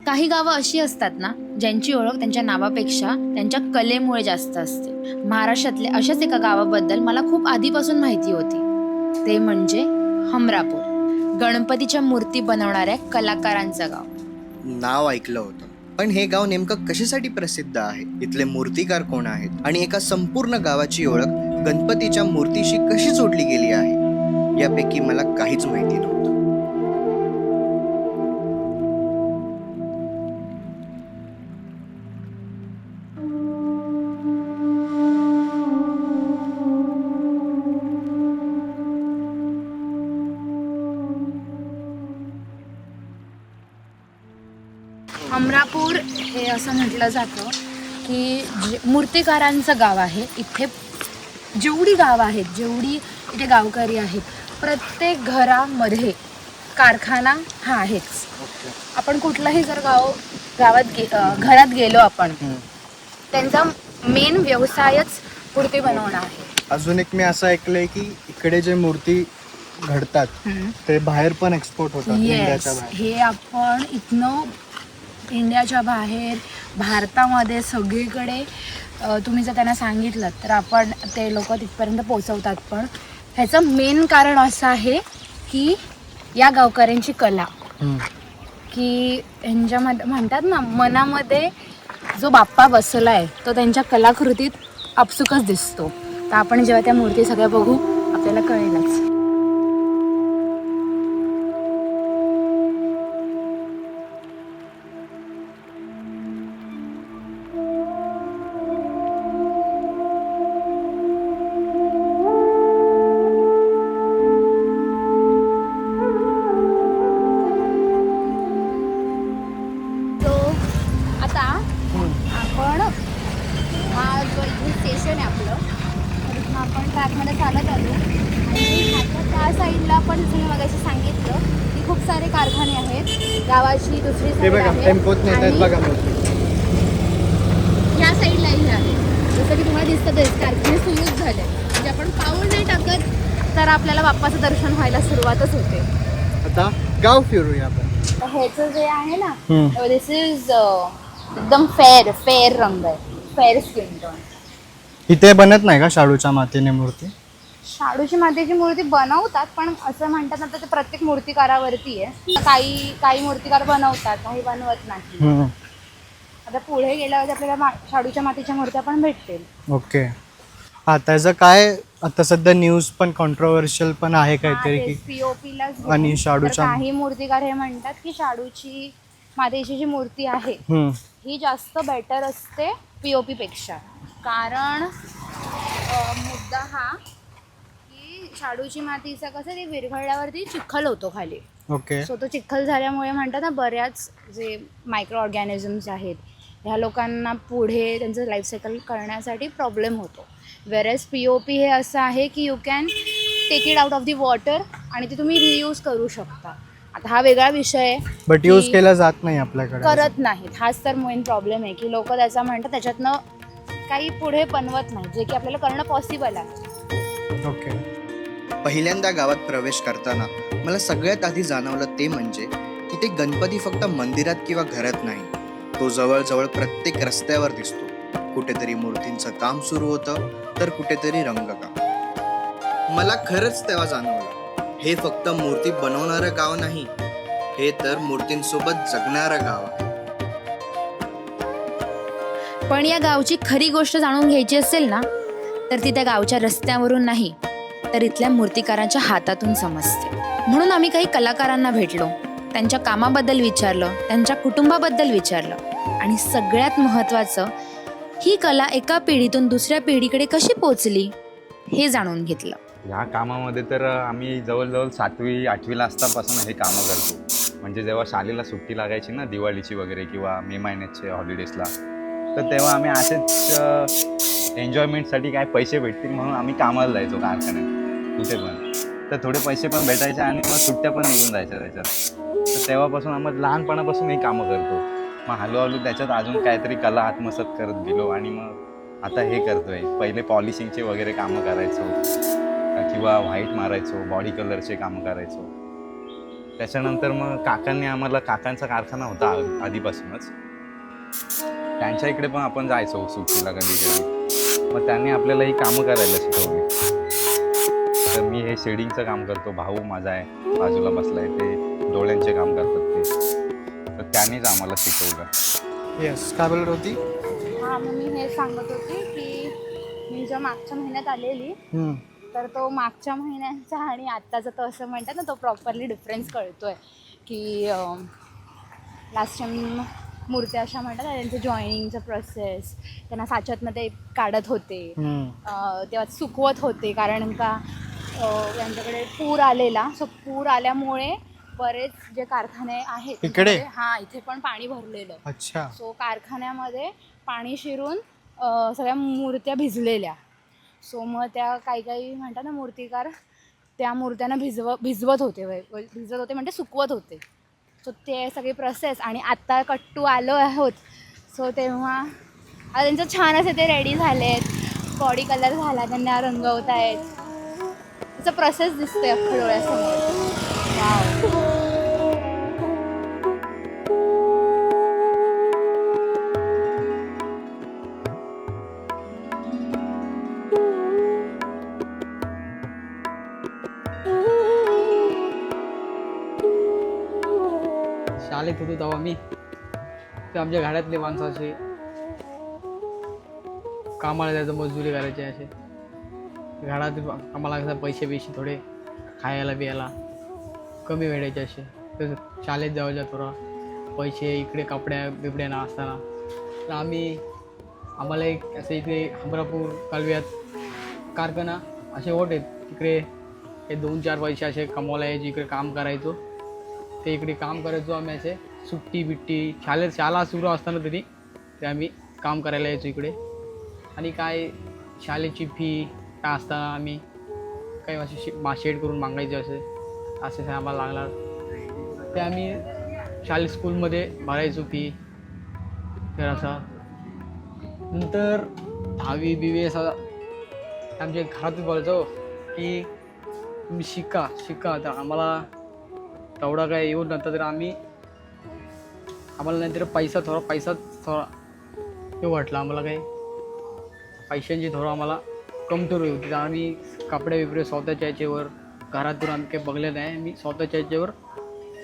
काही गावं अशी असतात ना ज्यांची ओळख त्यांच्या नावापेक्षा त्यांच्या कलेमुळे जास्त असते. महाराष्ट्रातल्या अशाच एका गावाबद्दल मला खूप आधीपासून माहिती होती, ते म्हणजे हमरापूर. गणपतीच्या मूर्ती बनवणाऱ्या कलाकारांचं गाव. नाव ऐकलं होतं, पण हे गाव नेमकं कशासाठी प्रसिद्ध आहे, इथले मूर्तिकार कोण आहेत आणि एका संपूर्ण गावाची ओळख गणपतीच्या मूर्तीशी कशी जोडली गेली आहे यापैकी मला काहीच माहिती नव्हतं. हमरापूर हे असं म्हटलं जातं की मूर्तिकारांचं गाव आहे. इथे जेवढी गावं आहेत, जेवढी इथे गावकरी आहेत, प्रत्येक घरामध्ये कारखाना हा आहेच. आपण कुठलाही जर घरात गेलो आपण, त्यांचा मेन व्यवसायच मूर्ती बनवणं आहे. अजून एक मी असं ऐकलंय की इकडे जे मूर्ती घडतात ते बाहेर पण एक्सपोर्ट होतात इंडियाच्या येस, बाहेर. हे आपण इथनं इंडियाच्या बाहेर, भारतामध्ये सगळीकडे तुम्ही जर त्यांना सांगितलं तर आपण ते लोक तिथपर्यंत पोचवतात. पण ह्याचं मेन कारण असं आहे की या गावकऱ्यांची कला, की यांच्यामध्ये म्हणतात ना, मनामध्ये जो बाप्पा बसला आहे तो त्यांच्या कलाकृतीत आपसुकच दिसतो. तर आपण जेव्हा त्या मूर्ती सगळ्या बघू आपल्याला कळेलच. आता आपण हा जो इथे स्टेशन आहे आपलं, तर इथून आपण ट्रॅकमध्ये चालत आलो आणि आता त्या साईडला पण तुम्ही मगाशी सांगितलं की खूप सारे कारखाने आहेत. गावाची दुसरी ते साईड बघा आहे टेम्पोत नेत आहेत आणि बघा मूर्ती. ह्या साईडलाही आहे. जसं की तुम्हाला दिसतं कारखाने सुरूच झाले. म्हणजे आपण पाऊल नाही टाकत तर आपल्याला बाप्पाचं दर्शन व्हायला सुरुवातच होते. आता गाव फिरूया आपण. तर ह्याचं जे आहे ना, दिस इज एकदम फेअर रंग आहे, फेअर स्किन टोन. इथे बनत नाही का शाडूच्या मातीने मूर्ती? शाडूची मातीची मूर्ती बनवतात, पण असं म्हणतात ना, तर ते प्रत्येक मूर्तिकारावरती आहे. काही मूर्तिकार बनवतात, काही बनवत नाही. आता पुढे गेल्यावर आपल्याला शाडूच्या मातीच्या मूर्त्या पण भेटतील. ओके. हा, त्याचं काय आता सध्या न्यूज पण कॉन्ट्रोवर्शियल पण आहे काहीतरी की पीओपीला आणि शाडूच्या काही मूर्तिकार हे म्हणतात की शाडूची मातीची जी मूर्ती आहे ही जास्त बेटर असते पीओपी पेक्षा. कारण मुद्दा हा की शाडूची मातीचा कसं ते विरघळल्यावरती चिखल होतो खाली. ओके. सो तो चिखल झाल्यामुळे म्हणतात ना, बऱ्याच जे मायक्रो ऑर्गॅनिझम्स आहेत ह्या लोकांना पुढे त्यांचं लाईफ सायकल करण्यासाठी प्रॉब्लेम होतो. वेरेस पीओपी हे असं आहे की you can take it out of the water आणि ते तुम्ही रियूज करू शकता. आता हा वेगळा विषय आहे, बट यूज केला जात नाही आपल्याकडे. करत नाहीत. हाच तर मेन प्रॉब्लेम आहे की लोक त्याचा म्हणतात त्याच्यातनं काही पुढे बनवत नाही, जे की आपल्याला करणं पॉसिबल आहे. ओके. पहिल्यांदा गावात प्रवेश करताना मला सगळ्यात आधी जाणवलं ते म्हणजे की ते गणपती फक्त मंदिरात किंवा घरात नाही, तो जवळजवळ प्रत्येक रस्त्यावर दिसतो. कुठेतरी मूर्तींचं काम सुरू होतं तर कुठेतरी रंगकाम. मला खरंच तेव्हा जाणवलं, हे फक्त मूर्ती बनवणारं गाव नाही, हे तर मूर्तींसोबत जगणारं गाव आहे. पण या गावची खरी गोष्ट जाणून घ्यायची असेल ना, तर ती त्या गावच्या रस्त्यावरून नाही, तर इथल्या मूर्तिकारांच्या हातातून समजते. म्हणून आम्ही काही कलाकारांना भेटलो, त्यांच्या कामाबद्दल विचारलं, त्यांच्या कुटुंबाबद्दल विचारलं आणि सगळ्यात महत्त्वाचं, ही कला एका पिढीतून दुसऱ्या पिढीकडे कशी पोचली हे जाणून घेतलं. ह्या कामामध्ये तर आम्ही जवळजवळ 7वी 8वीला असतापासून हे कामं करतो. म्हणजे जेव्हा शाळेला सुट्टी लागायची ना, दिवाळीची वगैरे किंवा मे महिन्याच्या हॉलिडेजला, तर तेव्हा आम्ही असेच एन्जॉयमेंटसाठी काय पैसे भेटतील म्हणून आम्ही कामाला जायचो कारखान्यात कुठे पण. तर थोडे पैसे पण भेटायचे आणि मग सुट्ट्या पण निघून जायच्या त्याच्यात. तर तेव्हापासून आम्ही लहानपणापासून हे कामं करतो. मग हळूहळू त्याच्यात अजून काहीतरी कला आत्मसात करत गेलो आणि मग आता हे करतोय. पहिले पॉलिशिंगचे वगैरे कामं करायचो किंवा व्हाईट मारायचो, बॉडी कलरचे कामं करायचो. त्याच्यानंतर मग काकांनी आम्हाला, काकांचा कारखाना होता आधीपासूनच, त्यांच्या इकडे पण आपण जायचो सुट्टीला कधी कधी. मग त्यांनी आपल्याला ही कामं करायला शिकवली. तर मी हे शेडिंगचं काम करतो, भाऊ माझा आहे बाजूला बसलाय, ते डोळ्यांचे काम करतात ते, तर त्यानेच आम्हाला शिकवलं. येस, काय बोलत होती? हा, मग मी हे सांगत होती की मी जेव्हा मागच्या महिन्यात आलेली, तर तो मागच्या महिन्याचा आणि आत्ताचा तो असं म्हणतात ना, तो प्रॉपरली डिफरन्स कळतोय की लास्ट टाइम मूर्त्या अशा म्हणतात ना, त्यांचं जॉईनिंगचं प्रोसेस, त्यांना साच्यातनं ते काढत होते, तेव्हा सुकवत होते, कारण का त्यांच्याकडे पूर आलेला. सो पूर आल्यामुळे बरेच जे कारखाने आहेत इकडे, इथे पण पाणी भरलेलं. अच्छा. सो कारखान्यामध्ये पाणी शिरून सगळ्या मूर्त्या भिजलेल्या. सो मग त्या काही म्हणतात ना मूर्तिकार, त्या मूर्त्यांना भिजवत होते म्हणजे सुकवत होते. सो ते सगळे प्रोसेस, आणि आत्ता कट्टू आलो आहोत, सो तेव्हा आता त्यांचं छान असे ते रेडी झाले आहेत, बॉडी कलर झाला, त्यांना रंगवत आहेत, त्याचा प्रोसेस दिसतोय अख्खा डोळ्यासमोर. वाव. शाळेत होतो तेव्हा मी, ते आमच्या घरातले माणसं असे कामाला जायचं, मजुरी करायचे, असे घरात आम्हाला कसं पैसे थोडे खायला बियायला कमी भेटायचे असे. तर शाळेत जायच्या थोडा पैसे, इकडे कपड्या बिपड्या ना असताना, तर आम्हाला एक असं इकडे हमरापूर कालव्यात कारखाना असे होते, तिकडे हे 2-4 पैसे असे कमवायला यायचे, इकडे काम करायचो. ते इकडे काम करायचो आम्ही, असे सुट्टी बिट्टी शाळा सुरू असताना तरी ते आम्ही काम करायला यायचो इकडे. आणि काय शाळेची फी काय असताना आम्ही काही असे शेड करून मागायचे, असे आम्हाला लागणार, ते आम्ही स्कूलमध्ये भरायचो फी. तर असा नंतर 10वी बिवी असं आमच्या घरातून बोलायचो की तुम्ही शिका. तर आम्हाला तेवढा काय येऊन नंतर तर आम्हाला नंतर पैसा थोडा हे वाटला आम्हाला, काही पैशांची थोडं आम्हाला कमतोरी होती. तर आम्ही कपडे बिपडे स्वतःच्या याच्यावर, घरातून आम्ही काही बघले नाही, मी स्वतःच्या याच्यावर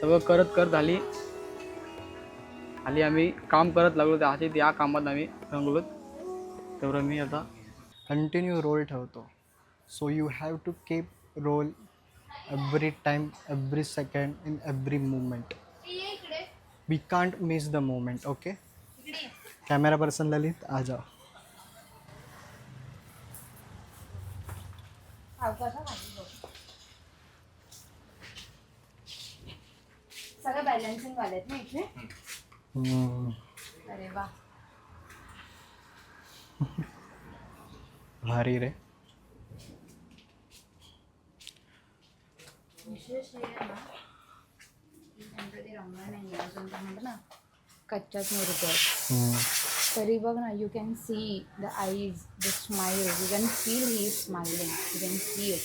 सगळं करत आली आम्ही काम करत लागलो. त्या कामात आम्ही रंगलो. तेवढं मी आता कंटिन्यू रोल ठेवतो. So you have to keep roll every time, every second, in every moment. We can't miss the moment, okay? Camera person Lalit, आ जाओ. सगळं बॅलन्सिंग वाले आहेत ना इथे. अरे वा, भारी रे. विशेष हे आहे ना, त्यांचं ते रंग नाही अजून, ते म्हणतात ना कच्च्याच मूर्त्या आहेत, तरी बघ ना, you can see the eyes, the smile, you can feel he smiling, you can see it.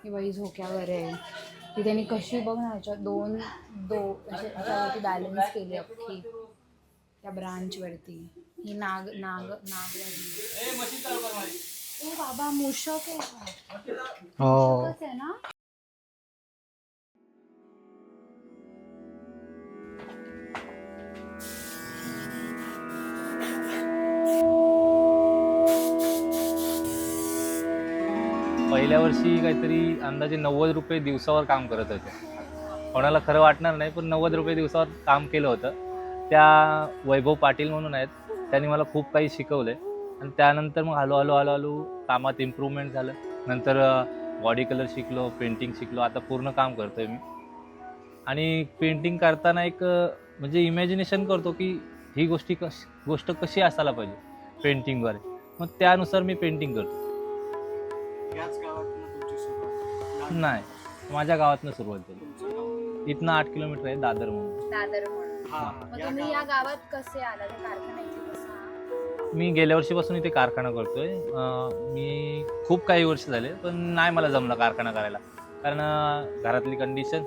ही बाई झोक्यावर आहे, ती त्यांनी कशी बघ ना, ह्याच्या दोन ह्याच्यावरती बॅलन्स केली अख्खी, त्या ब्रांचवरती. ही नाग ओ बाबा, मूषक आहे, मूषकच आहे ना. पहिल्या वर्षी काहीतरी अंदाजे 90 रुपये दिवसावर काम करत होते. कोणाला खरं वाटणार नाही, पण 90 रुपये दिवसावर काम केलं होतं. त्या वैभव पाटील म्हणून आहेत, त्यांनी मला खूप काही शिकवलं. आणि त्यानंतर मग हळूहळू कामात इम्प्रूव्हमेंट झालं. नंतर बॉडी कलर शिकलो, पेंटिंग शिकलो, आता पूर्ण काम करतो आहे मी. आणि पेंटिंग करताना एक म्हणजे इमॅजिनेशन करतो की ही गोष्ट कशी असायला पाहिजे पेंटिंगद्वारे, मग त्यानुसार मी पेंटिंग करतो. नाही, माझ्या गावातनं सुरुवात झाली. इथनं 8 किलोमीटर आहे, दादर म्हणून. मग तुम्ही या गावात कसे आला, कारखान्याचे कसं? मी गेल्या वर्षीपासून इथे कारखाना करतोय. मी खूप काही वर्ष झाले, पण नाही मला जमलं कारखाना करायला, कारण घरातली कंडिशन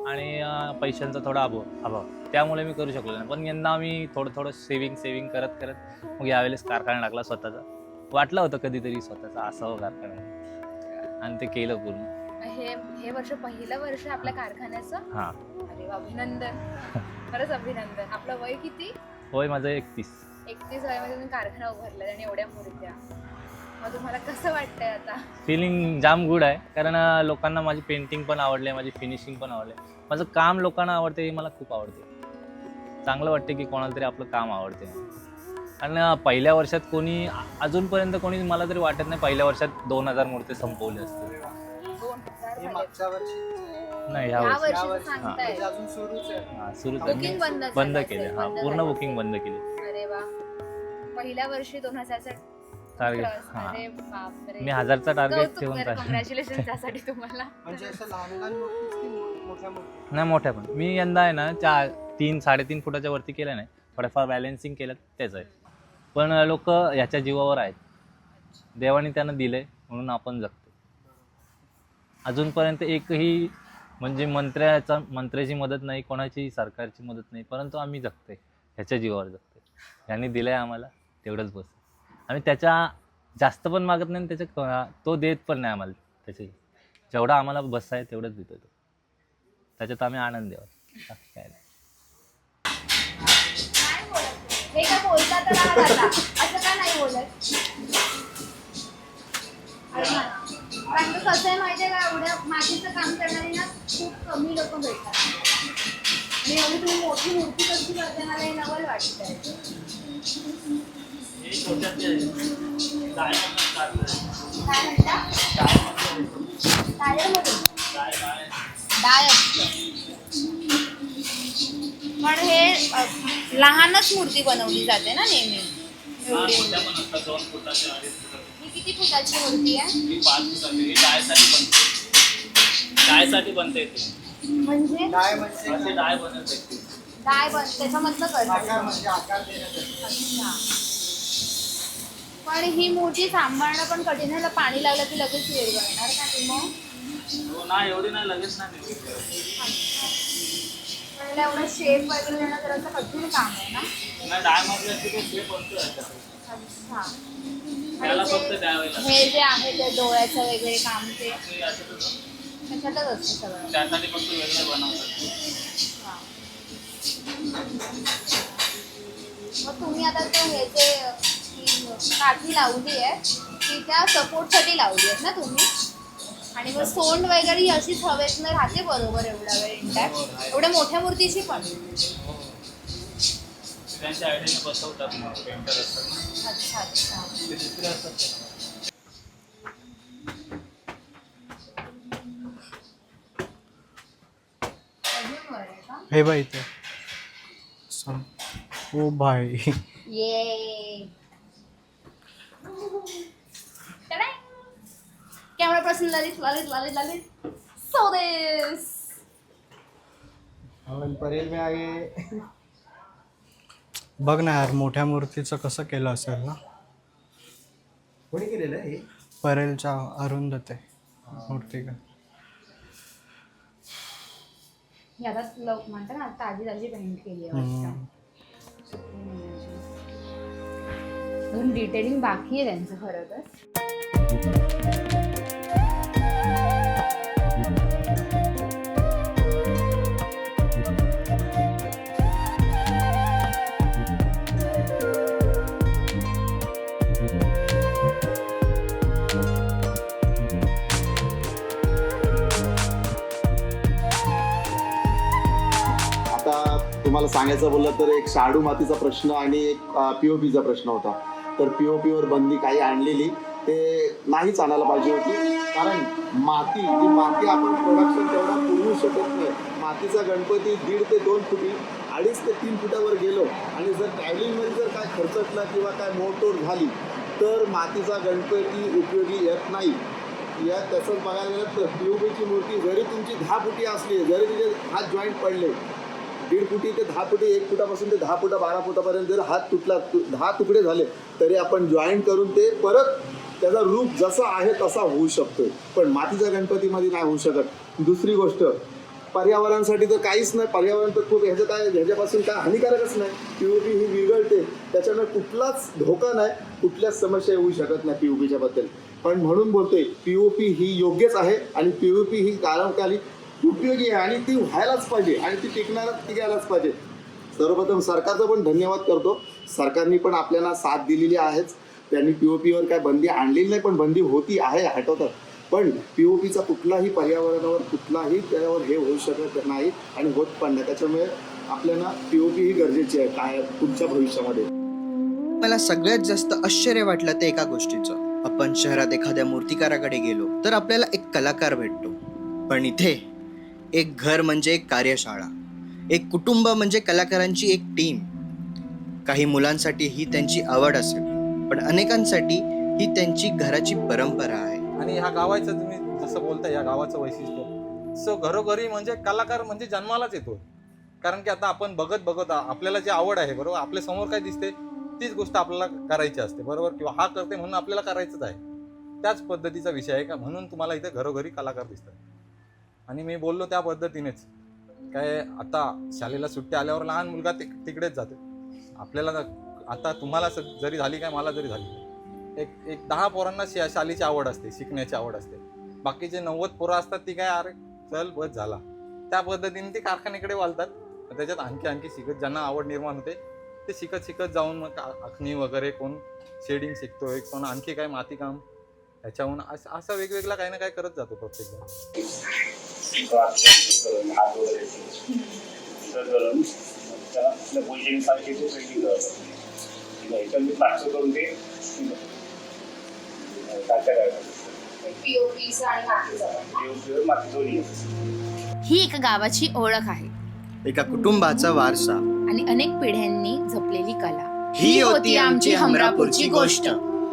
आणि पैशांचा थोडा अभाव त्यामुळे मी करू शकलो नाही. पण यंदा मी थोडं सेविंग करत मग यावेळेस कारखाना टाकला स्वतःचा. वाटलं होतं कधीतरी स्वतःचा असावं कारखाना, आणि ते केलं पूर्ण. हे वर्ष पहिलं वर्ष आपल्या कारखान्याचं. हां, अरे वा, अभिनंदन. खरंच अभिनंदन. आपलं वय किती? होय माझं 31. 31 वयामध्ये तुम्ही कारखाना उभारला आणि एवढ्या मूर्त्या. मग तुम्हाला कसं वाटतंय आता? फिलिंग जाम गुड आहे, कारण लोकांना माझी पेंटिंग पण आवडले, माझी फिनिशिंग पण आवडले, माझं काम लोकांना आवडते, हे मला खूप आवडते. चांगलं वाटते की कोणाला तरी आपलं काम आवडते. आणि पहिल्या वर्षात अजूनपर्यंत कोणी मला तरी वाटत नाही पहिल्या वर्षात 2000 मूर्ती संपवले असतील. 2000 हे झाले. मागच्या वर्षी नाही, या ह्या वर्षी वर्षीचं सांगताय. म्हणजे अजून सुरूच आहे. सुरू बुकिंग बंद बंद झालं केले. असेल, हां, बंद पूर्ण झालं. बुकिंग बंद केली. अरे वा, पहिल्या वर्षी 2000चं टार्गेट. अरे हां, बापरे. मी 1000चा टार्गेट ठेवून काय. कॉंग्रॅच्युलेशन त्यासाठी तुम्हाला. म्हणजे असं लहान लहान मूर्तीच की मोठ्या मूर्ती? नाही, मोठ्या पण. मी यंदा आहे ना 3-3.5 फुटाच्या वरती केलं नाही, थोडंफार बॅलेन्सिंग केलं त्याचं आहे. पण लोक ह्याच्या जीवावर आहेत. देवाने त्यांना दिलंय म्हणून आपण जगतो. अजूनपर्यंत एकही म्हणजे मंत्र्याची मदत नाही, कोणाची सरकारची मदत नाही, परंतु आम्ही जगतोय, ह्याच्या जीवावर जगतोय. ह्याने दिलंय आम्हाला, तेवढंच बस. आम्ही त्याच्या जास्त पण मागत नाही, त्याच्या तो देत पण नाही आम्हाला. त्याचे जेवढा आम्हाला बस आहे तेवढंच देतो तो. त्याच्यात आम्ही आनंद द्यावा, बाकी काय नाही. नाही बोलत. हे काय बोलता तर राहत आता. असं का नाही बोलत? अरे वा. कारण का कसं आहे माहितीये का, एवढ्या मातीचं काम करणारी ना खूप कमी लोक भेटतात. आणि एवढी तुम्ही मोठी मूर्ती कशी करते, मला हे नवल वाटतंय. काय म्हणता? टायरमध्ये डाय असतं. पण हे लहानच मूर्ती बनवली जाते ना नेहमी. एवढी ही किती फुटाची मूर्ती आहे? 5 फुटाची डायसाठी बनते. म्हणजे काय म्हणजे डाय बनवते. डाय त्याच्यामधलं आकार करतात. म्हणजे आकार देण्यासाठी. अच्छा. पण ही मूर्ती सांभाळणं पण कठीण आहे. पाणी लागलं की लगेच विरघळणार का ती मग? नाही, एवढी नाही, लगेच नाही. पण याला एवढं शेप वगैरे देणं जरा कठीण काम आहे ना? नाही, डाय मारली असते ते शेप बनतो याच्यात. अच्छा. त्याला आणि फक्त ते- द्यावे लागतं. हे जे आहे ते डोळ्याचं वगैरे काम ते ते याच्यातच असतं. त्याच्यातच असतं सगळं. त्यासाठी फक्त वेगळं बनवतात. हा. मग तुम्ही आता ते हे जे ही काठी लावली आहे ती त्या सपोर्टसाठी लावली आहेत ना तुम्ही? आणि मग सोंड वगैरे ही अशीच हवेतनं राहते बरोबर एवढा वेळ इंटॅक्ट? एवढ्या मोठ्या मूर्तीची पण? त्यांच्या आयडियाने बसवतात पेंटर असतात ना, अच्छा अच्छा. ते दुसरे असतात ते. अजून वर आहे का? हे बघ इथे. ओ भाई. ये कॅमेरा पर्सन ललित सोदेस. परेल में आगे. बघ ना यार, मोठ्या मूर्तीचं कसं केलं असेल ना. कोणी केलेलं हे? परेलच्या अरुंधते मूर्ती का. ही आता लोक म्हणतात ना ताजी ताजी पेंट केली आहे वाटतं. अजून डिटेलिंग बाकी आहे त्यांचं खरं तर. आता तुम्हाला सांगायचं बोललं तर एक शाडू मातीचा प्रश्न आणि एक पीओपीचा प्रश्न होता. तर पीओपीवर बंदी काही आणलेली ते नाहीच आणायला पाहिजे होती, कारण माती आपण प्रोडक्शन तेवढा पुरवू शकत नाही. मातीचा गणपती 1.5 ते 2 फुटी, 2.5 ते 3 फुटावर गेलो आणि जर ट्रॅव्हलिंगमध्ये जर काय खर्चटला किंवा काय मोडतोड झाली तर मातीचा गणपती उपयोगी येत नाही. या तसंच बघायला गेलं तर पीओपीची मूर्ती जरी तुमची 10 फुटी असली, जरी तिचे हात जॉईंट पडले 1.5 फुटी ते 10 फुटी, 1 फुटापासून ते 10 फुटा 12 फुटापर्यंत जर हात तुटला 10 तुकडे झाले तरी आपण जॉईंट करून ते परत त्याचा रूप जसा आहे तसा होऊ शकतो. पण मातीच्या गणपतीमध्ये नाही होऊ शकत. दुसरी गोष्ट, पर्यावरणासाठी तर काहीच नाही. पर्यावरण तर खूप ह्याच्यापासून काय हानिकारकच नाही. POP ही विरघळते, त्याच्यामुळे कुठलाच धोका नाही, कुठल्याच समस्या येऊ शकत नाही POPच्या बद्दल. पण म्हणून बोलतोय POP ही योग्यच आहे आणि POP ही कालाकाली उपयोगी आहे आणि ती व्हायलाच पाहिजे आणि ती टिकायलाच पाहिजे. सर्वप्रथम सरकारचा पण धन्यवाद करतो. सरकारने पण आपल्याला साथ दिलेली आहेच. त्यांनी POPवर काय बंदी आणलेली नाही, पण बंदी होती आहे, हटवतात. पण POPचा कुठलाही पर्यावरणावर कुठलाही त्यावर हे होऊ शकत नाही आणि होत पण नाही. त्याच्यामुळे आपल्याला POP ही गरजेची आहे काय पुढच्या भविष्यामध्ये. मला सगळ्यात जास्त आश्चर्य वाटलं ते एका गोष्टीचं. आपण शहरात एखाद्या मूर्तिकाराकडे गेलो तर आपल्याला एक कलाकार भेटतो, पण इथे एक घर म्हणजे एक कार्यशाळा, एक कुटुंब म्हणजे कलाकारांची एक टीम. काही मुलांसाठी ही त्यांची आवड असेल, पण अनेकांसाठी ही त्यांची घराची परंपरा आहे. आणि ह्या गावाचं तुम्ही जसं बोलताय, या गावाचं वैशिष्ट्य सो घरोघरी म्हणजे कलाकार म्हणजे जन्मालाच येतो. कारण की आता आपण बघत आपल्याला जी आवड आहे बरोबर, आपल्या समोर काय दिसते तीच गोष्ट आपल्याला करायची असते बरोबर, किंवा हा करते म्हणून आपल्याला करायचंच आहे. त्याच पद्धतीचा विषय आहे का, म्हणून तुम्हाला इथे घरोघरी कलाकार दिसतात. आणि मी बोललो त्या पद्धतीनेच काय, आता शाळेला सुट्टी आल्यावर लहान मुलगा तिकडेच जाते. आपल्याला आता तुम्हाला जरी झाली काय, मला जरी झाली, एक 10 पोरांना शाळेची आवड असते, शिकण्याची आवड असते. बाकीचे 90 पोरं असतात ती काय, अरे चल बस झाला. त्या पद्धतीने ते कारखान्याकडे वालतात. त्याच्यात आणखी शिकत, ज्यांना आवड निर्माण होते ते शिकत जाऊन मग आखणी वगैरे, कोण शेडिंग शिकतोय, कोण आणखी काय मातीकाम, ह्याच्याहून असं वेगवेगळा काही ना काही करत जातो प्रत्येक जण. हात वगैरे करून त्याला आपल्या पोझिशनसारखे ते ट्रेनिंग करतात. ह्याच्यामध्ये प्लास्टर करून ते माती दोन्ही. ही एका गावाची ओळख आहे एका कुटुंबाचा वारसा आणि अनेक पिढ्यांनी जपलेली कला. ही होती आमची हमरापूरची गोष्ट.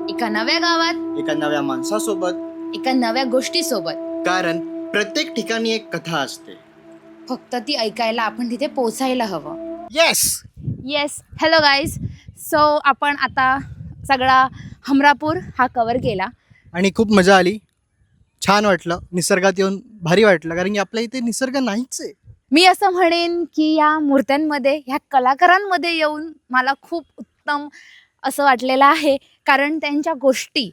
एका नव्या गावात, एका नव्या माणसासोबत, एका नव्या गोष्टीसोबत. कारण प्रत्येक ठिकाणी एक कथा असते, फक्त ती ऐकायला आपण तिथे पोचायला हवं. येस. Hello guys. सो आपण आता सगळा हमरापूर हा कव्हर केला. आणि खूप मजा आली, छान वाटलं, निसर्गात येऊन भारी वाटलं, कारण की आपल्या इथे निसर्ग नाहीच आहे. मी असं म्हणेन की या मूर्त्यांमध्ये, ह्या कलाकारांमध्ये येऊन मला खूप उत्तम असं वाटलेलं आहे. कारण त्यांच्या गोष्टी,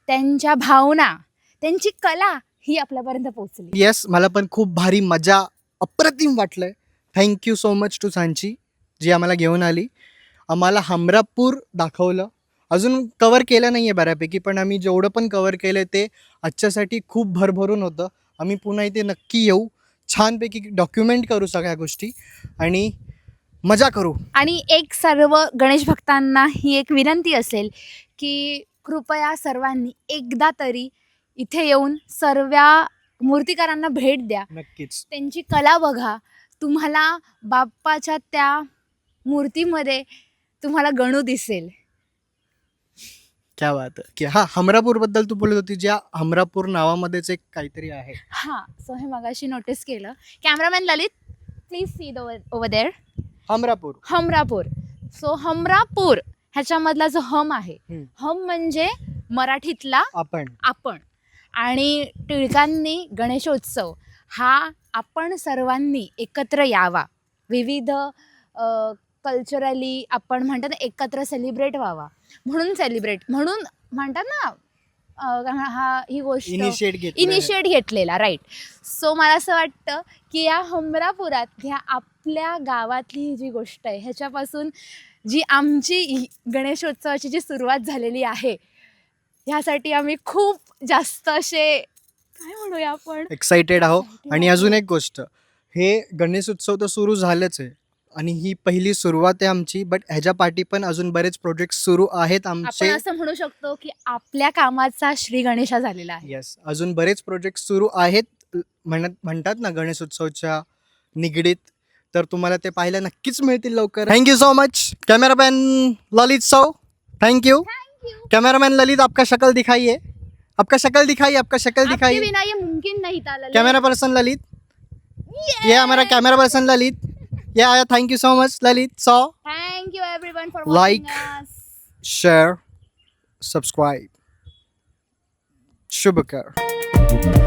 त्यांच्या भावना, त्यांची कला ही आपल्यापर्यंत पोहोचली. येस, मला पण खूप भारी मजा, अप्रतिम वाटलंय. Thank you so much to Sanchi ji आम्हाला घेऊन आली, आम्हाला हमरापूर दाखवलं. अजून कवर केलं नाही आहे बऱ्यापैकी, पण आम्ही जेवढं पण कवर केलं ते आजच्यासाठी खूप भरभरून होतं. आम्ही पुन्हा इथे नक्की येऊ, छानपैकी डॉक्युमेंट करू सगळ्या गोष्टी आणि मजा करू. आणि एक सर्व गणेश भक्तांना ही एक विनंती असेल की कृपया सर्वांनी एकदा तरी इथे येऊन सर्व मूर्तिकारांना भेट द्या, नक्कीच. त्यांची कला बघा. तुम्हाला बाप्पाच्या त्या मूर्तीमध्ये तुम्हाला गणू दिसेल. क्या बात आहे की हा हमरापूरबद्दल तू बोलत होती, ज्या हमरापूर नावामध्येच एक काहीतरी आहे. हां, सो हे मगाशी नोटीस केलं. Cameraman Lalit, please see the over there. Hamrapur. So Hamrapur ह्याच्यामधला जो हम आहे, हम म्हणजे मराठीतला आपण. आणि टिळकांनी गणेशोत्सव हा आपण सर्वांनी एकत्र यावा, विविध कल्चरली आपण म्हणतात ना एकत्र सेलिब्रेट व्हावा, म्हणून म्हणतात ना ही गोष्ट इनिशिएट घेतलेला, राईट. सो मला असं वाटतं की या हमरापुरात ह्या आपल्या गावातली ही जी गोष्ट आहे ह्याच्यापासून जी आमची गणेशोत्सवाची जी सुरुवात झालेली आहे, ह्यासाठी आम्ही खूप जास्त असे काय म्हणूया आपण एक्साइटेड आहो. आणि अजून एक गोष्ट, हे गणेशोत्सव तर सुरू झालंच आहे आणि ही पहिली सुरुवात आहे आमची, बट ह्याच्या पाठी पण अजून बरेच प्रोजेक्ट सुरू आहेत आमचे. आपण असं म्हणू शकतो की आपल्या कामाचा श्री गणेशा झालेला आहे. येस, अजून बरेच प्रोजेक्ट सुरू आहेत म्हणतात ना गणेशोत्सवच्या निगडीत, तर तुम्हाला ते पाहायला नक्कीच मिळतील लवकर. थँक्यू सो मच कैमरामैन ललित सौ. थैंक यू कैमरामैन ललित. आपका शक्ल दिखाइए, आपका शक्ल दिखाइए. आपके बिना ये मुमकिन नहीं था ललित. कैमरा पर्सन ललित, ये हमारा camera person Lalit. Yeah, thank you so much, Lalit. So, thank you everyone for Like. share, subscribe. Shubhakar.